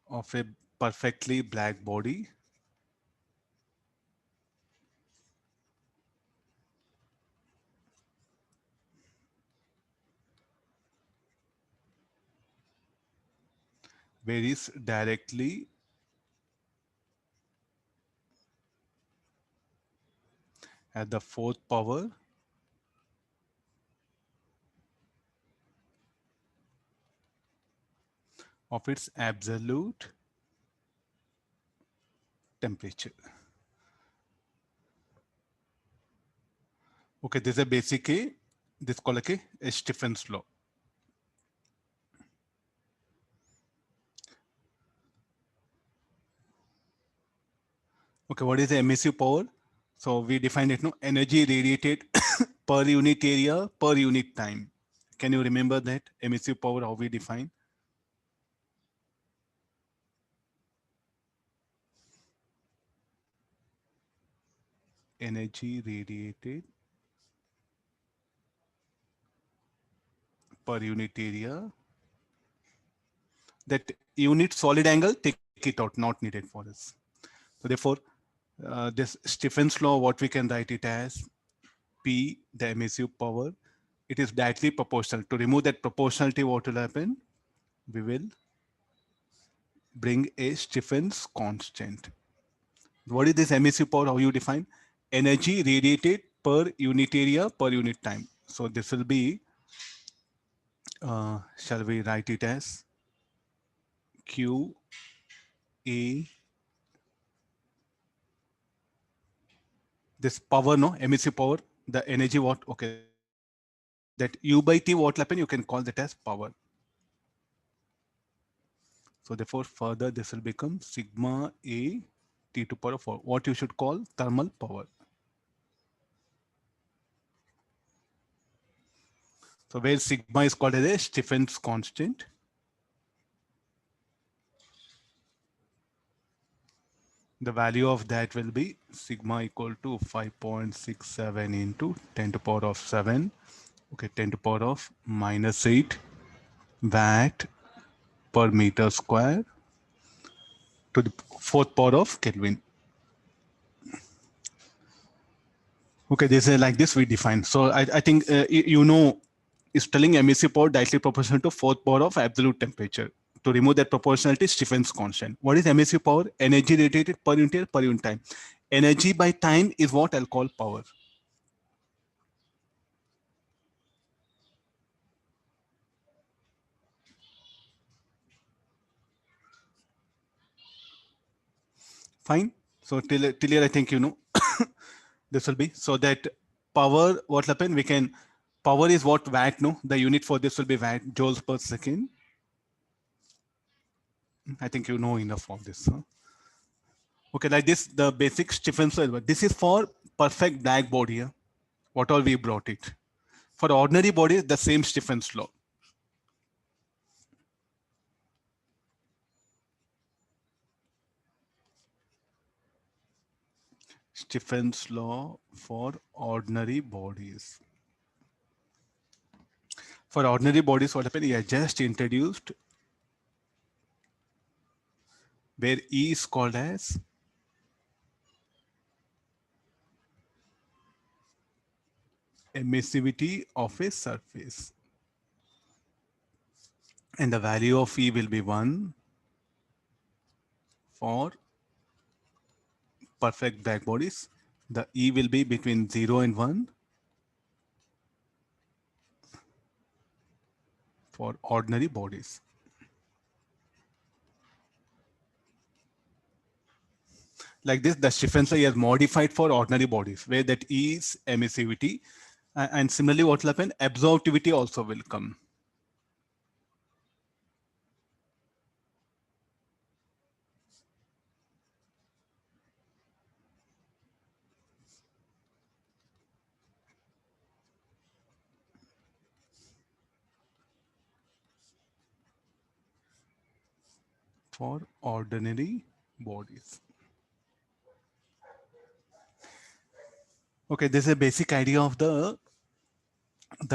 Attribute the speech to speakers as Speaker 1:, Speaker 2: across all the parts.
Speaker 1: of a perfectly black body varies directly at the fourth power of its absolute temperature. Okay, this is a basic a, this called like a Stefan's law. Okay, what is the emissive power? So we define it, no, energy radiated per unit area per unit time. Can you remember that emissive power, how we define? Energy radiated per unit area. That unit solid angle, take it out, not needed for us. So therefore, this Stefan's law, what we can write it as P, the emissive power, it is directly proportional. To remove that proportionality, what will happen? We will bring a Stefan's constant. What is this emissive power? How you define? Energy radiated per unit area per unit time. So this will be, shall we write it as Q A, this power, no, emissive power, the energy what, okay, that U by T, what will happen? You can call that as power. So therefore, further this will become sigma A T to power 4, what you should call thermal power. So where sigma is called as a Stefan's constant. The value of that will be sigma equal to 5.67 into 10 to power of 7. Okay, 10 to power of minus 8 watt per meter square to the fourth power of Kelvin. Okay, this is like this we define. So I think you know, is telling emissive power directly proportional to fourth power of absolute temperature. To remove that proportionality, Stefan's constant. What is emissive power? Energy radiated per unit area per unit time. Energy by time is what I'll call power. Fine. So till here, I think you know this will be so that power. What will happen? We can power is what watt. No, the unit for this will be watt, joules per second. I think you know enough of this. Huh? Okay, like this, the basic Stefan's law. This is for perfect black body. Huh? What all we brought it. For ordinary bodies, the same Stefan's law. Stefan's law for ordinary bodies. For ordinary bodies, what happened? I just introduced where E is called as emissivity of a surface. And the value of E will be 1 for perfect black bodies. The E will be between 0 and 1 for ordinary bodies. Like this, the Stefan's law is modified for ordinary bodies, where that E is emissivity. And similarly, what will happen? Absorptivity also will come. For ordinary bodies. Okay, this is a basic idea of the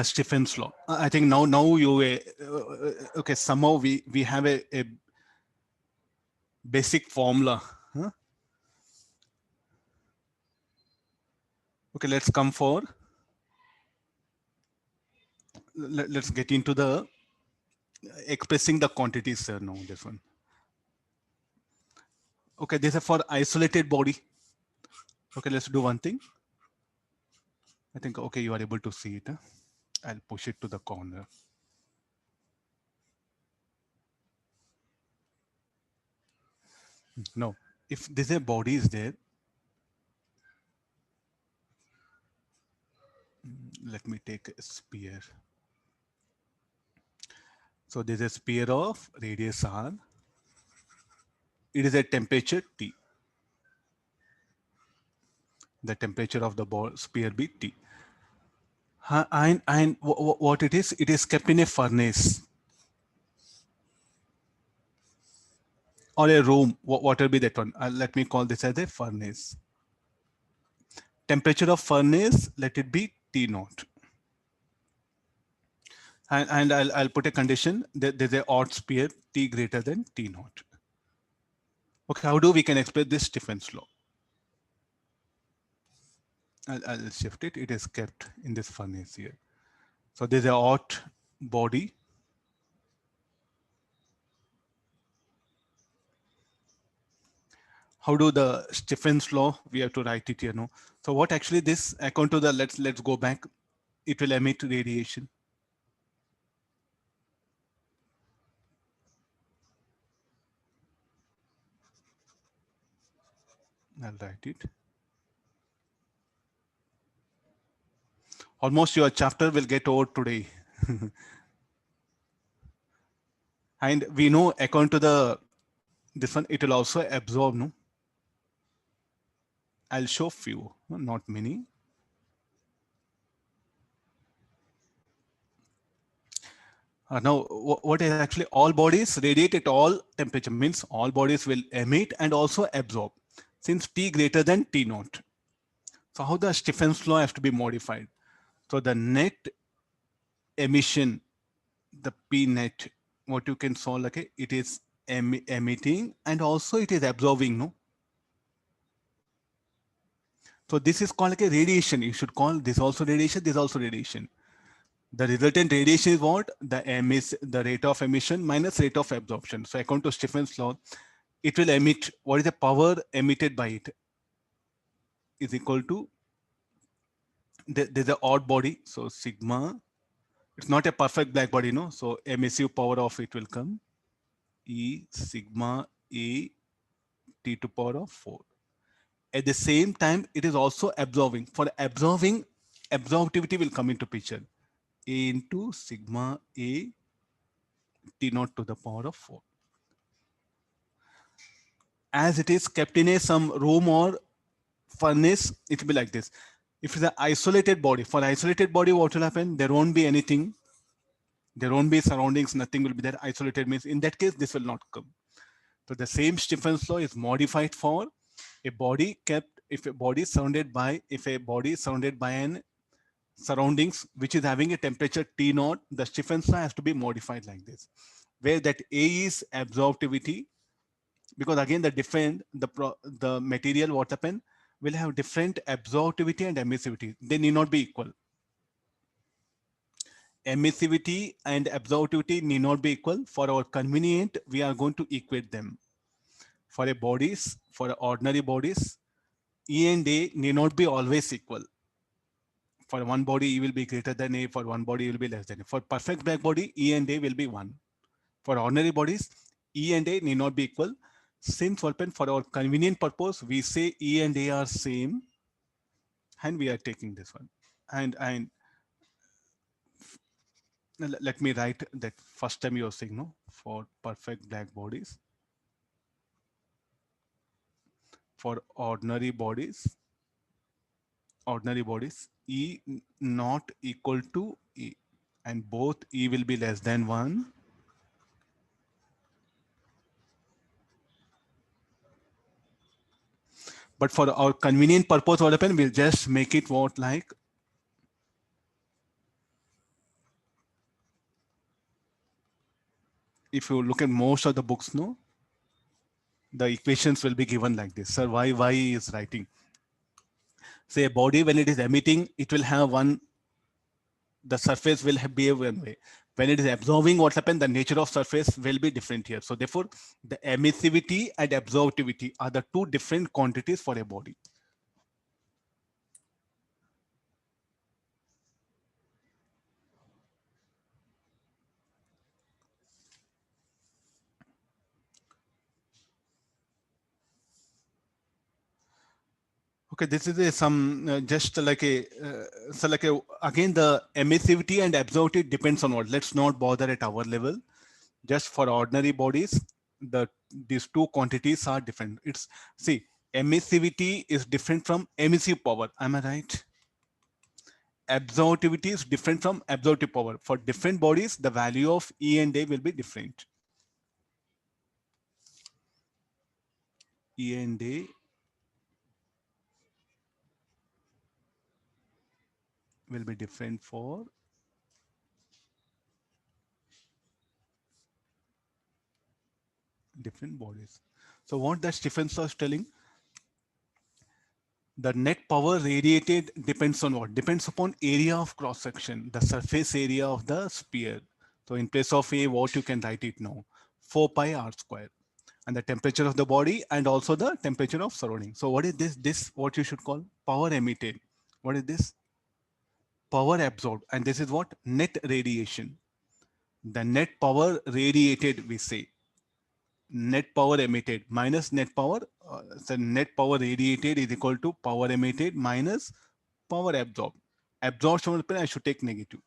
Speaker 1: Stefan's law. I think now you okay, somehow we have a basic formula. Huh? Okay, let's come for, let's get into the expressing the quantities, sir. No, this one. Okay, this is for isolated body. Okay, let's do one thing. I think, okay, you are able to see it. Huh? I'll push it to the corner. No, if this a body is there, let me take a sphere. So there's a sphere of radius r. It is a temperature T. The temperature of the ball sphere be T. And what it is kept in a furnace or a room. What will be that one? Let me call this as a furnace. Temperature of furnace, let it be T naught. And I'll put a condition that there's a odd sphere T greater than T naught. Okay, how do we can express this Stefan's law? I'll shift it. It is kept in this furnace here. So there's a odd body. How do the Stefan's law? We have to write it here, no? So what actually this according to the let's go back. It will emit radiation. I'll write it. Almost your chapter will get over today. And we know according to the this one, it will also absorb, no? I'll show few, not many. Now, what is actually all bodies radiate at all temperature means all bodies will emit and also absorb since T greater than T naught. So how the Stefan's law has to be modified? So the net emission, the P net, what you can solve like it is emitting and also it is absorbing, no? So this is called like a radiation. You should call this also radiation, this also radiation. The resultant radiation is what? The rate of emission minus rate of absorption. So according to Stefan's law, it will emit, what is the power emitted by it is equal to, there's an odd body. So sigma, it's not a perfect black body, no? So emissive power of it will come E sigma A T to power of 4. At the same time, it is also absorbing. For absorbing, absorptivity will come into picture. A into sigma A T naught to the power of 4. As it is kept in some room or furnace, it will be like this. If it's an isolated body, for isolated body, what will happen? There won't be anything. There won't be surroundings, nothing will be there. Isolated means in that case, this will not come. So the same Stefan's law is modified for a body kept, if a body is surrounded by, an surroundings which is having a temperature T naught, the Stefan's law has to be modified like this, where that A is absorptivity, because again the material what happen will have different absorptivity and emissivity. They need not be equal. Emissivity and absorptivity need not be equal. For our convenient, we are going to equate them. For ordinary bodies, E and A need not be always equal. For one body, E will be greater than A. For one body, E will be less than A. For perfect black body, E and A will be 1. For ordinary bodies, E and A need not be equal. Since for our convenient purpose, we say E and A are same, and we are taking this one. And let me write that first time you're saying, no, for perfect black bodies, for ordinary bodies, E not equal to E, and both E will be less than 1. But for our convenient purpose, what happen? We'll just make it what like, if you look at most of the books, no, the equations will be given like this. Sir, why is writing? Say a body, when it is emitting, it will have one, the surface will behave one way. When it is absorbing, what happens, the nature of surface will be different here. So therefore, the emissivity and absorptivity are the two different quantities for a body. Okay, this is some just like a so like a, again the emissivity and absorptivity depends on what. Let's not bother at our level. Just for ordinary bodies, these two quantities are different. It's, see, emissivity is different from emissive power. Am I right? Absorptivity is different from absorptive power. For different bodies, the value of E and A will be different. E and A will be different for different bodies. So what that Stefan was telling, the net power radiated depends on what? Depends upon area of cross section, the surface area of the sphere. So in place of A, what you can write it now? 4 pi r square. And the temperature of the body and also the temperature of surrounding. So what is this? This what you should call power emitted. What is this? Power absorbed. And this is what? Net radiation. The net power radiated, we say. Net power emitted minus net power. So net power radiated is equal to power emitted minus power absorbed. Absorption, I should take negative.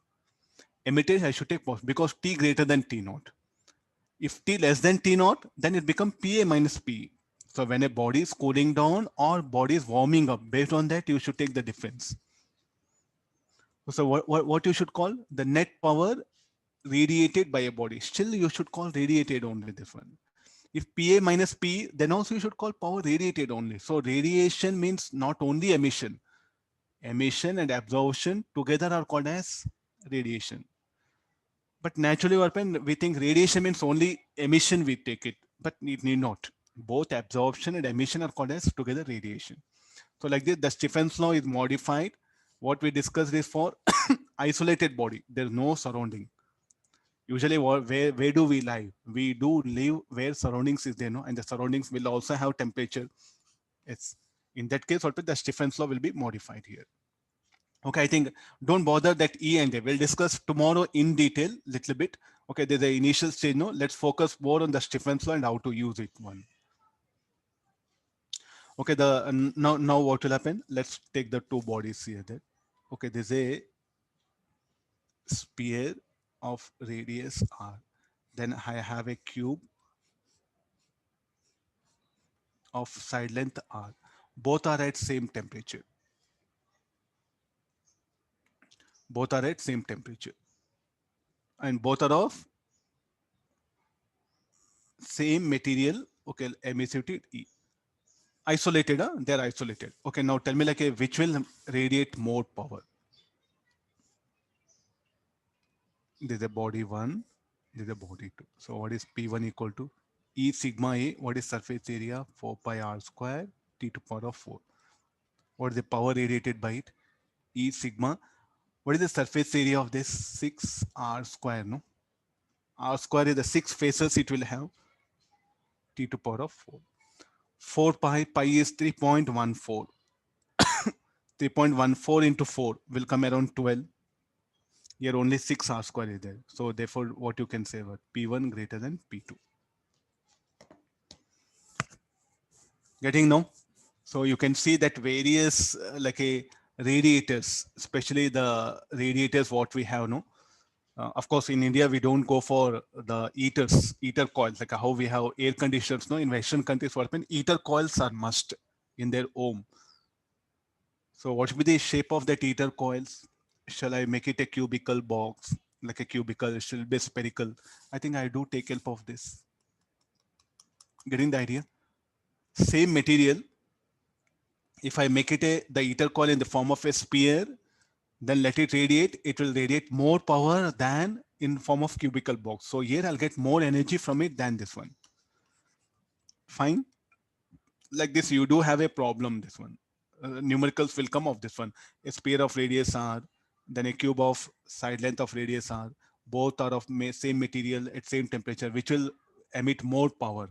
Speaker 1: Emitted, I should take positive because T greater than T naught. If T less than T naught, then it becomes PA minus P. So when a body is cooling down or body is warming up, based on that, you should take the difference. So what you should call the net power radiated by a body. Still, you should call radiated only this one. If PA minus P, then also you should call power radiated only. So radiation means not only emission. Emission and absorption together are called as radiation. But naturally, we think radiation means only emission, we take it, but it need not. Both absorption and emission are called as together radiation. So like this, the Stefan's law is modified. What we discussed is for isolated body. There's no surrounding. Usually, where do we live? We do live where surroundings is there, no? And the surroundings will also have temperature. It's in that case, the Stefan's law will be modified here. Okay, I think don't bother that E and A. We'll discuss tomorrow in detail, little bit. Okay, there's the initial stage. No, let's focus more on the Stefan's law and how to use it. One. Okay, now what will happen? Let's take the two bodies here. Then, okay, there's a sphere of radius r. Then I have a cube of side length r. Both are at same temperature. Both are at same temperature, and both are of same material. Okay, emissivity E. Isolated, huh? They're isolated. Okay, now tell me like which will radiate more power? There's a body 1, there's a body 2. So what is P1 equal to? E sigma A, what is surface area? 4 pi r square T to power of 4. What is the power radiated by it? E sigma. What is the surface area of this? 6 r square, no? R square is the 6 faces it will have. T to power of 4. 4 pi is 3.14. 3.14 into 4 will come around 12. Here only 6 r square is there. So therefore, what you can say about P1 greater than P2. Getting now? So you can see that various like a radiators, especially the radiators what we have now. Of course, in India, we don't go for the heater coils, like how we have air conditioners. No, in Western countries, what happen, heater coils are must in their home. So what should be the shape of that heater coils? Shall I make it a cubical box, like a cubicle? It should be spherical. I think I do take help of this. Getting the idea? Same material. If I make it the heater coil in the form of a sphere, then let it radiate. It will radiate more power than in form of cubical box. So here I'll get more energy from it than this one. Fine. like this, you do have a problem. This one, numericals will come of this one. A sphere of radius r, then a cube of side length of radius r. Both are of same material at same temperature, which will emit more power.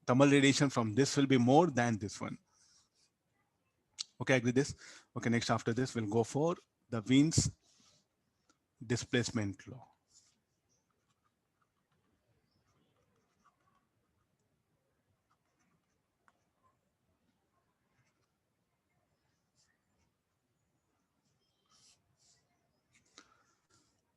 Speaker 1: Thermal radiation from this will be more than this one. Okay, agree this. Okay, next after this, we'll go for the Wien's displacement law.